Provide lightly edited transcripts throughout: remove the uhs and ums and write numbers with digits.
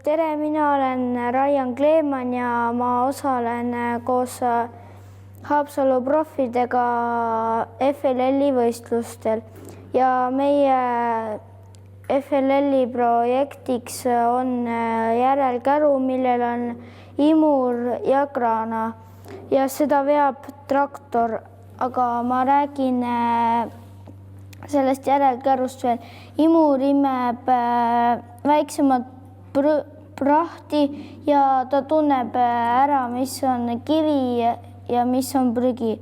tere, mina olen Raian Kleeman ja ma osalen koos Haapsalu profidega FLL-i võistlustel ja meie FLL-i projektiks on järelkäru, millel on imur ja kraana ja seda veab traktor, aga ma räägin sellest järelkärust veel. Imur imeb väiksemat prahti ja ta tunneb ära, mis on kivi ja mis on prügi.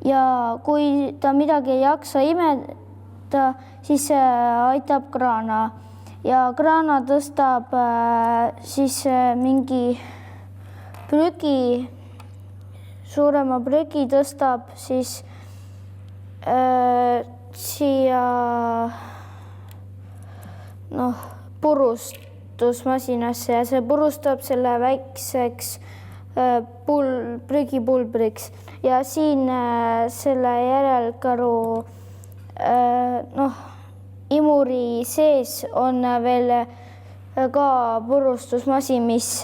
Ja kui ta midagi ei jaksa imeda, siis aitab kraana. Ja kraana tõstab siis mingi prügi, suurema prügi tõstab siis siia purustusmasinasse ja see purustab selle väikseks prügipulbriks ja siin selle järelkäru imuri sees on veel ka purustusmasin, mis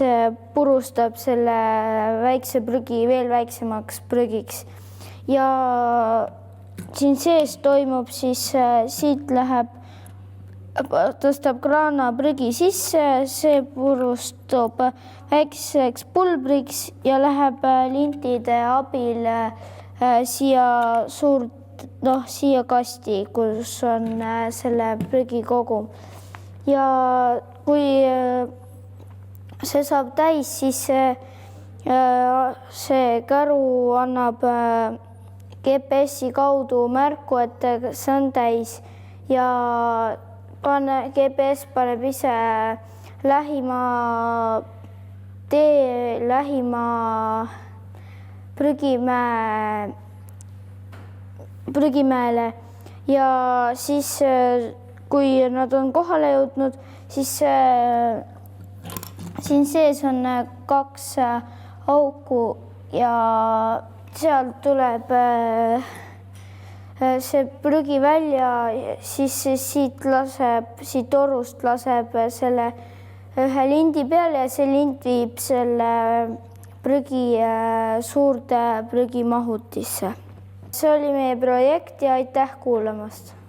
purustab selle väikse prügi veel väiksemaks prügiks ja siin sees toimub siis, siit tõstab kraana prügi sisse, see purustub väikseks pulbriks ja läheb lintide abil siia siia kasti, kus on selle prügi kogum. Ja kui see saab täis, siis see käru annab GPS-i kaudu märku, et see on täis ja GPS paneb ise lähima prügimäele ja siis, kui nad on kohale jõudnud, siis siin sees on 2 auku ja sealt tuleb see prügi välja, siis siit torust laseb selle ühe lindi peale ja see lind viib selle prügi suurde prügimahutisse. See oli meie projekt ja aitäh kuulamast!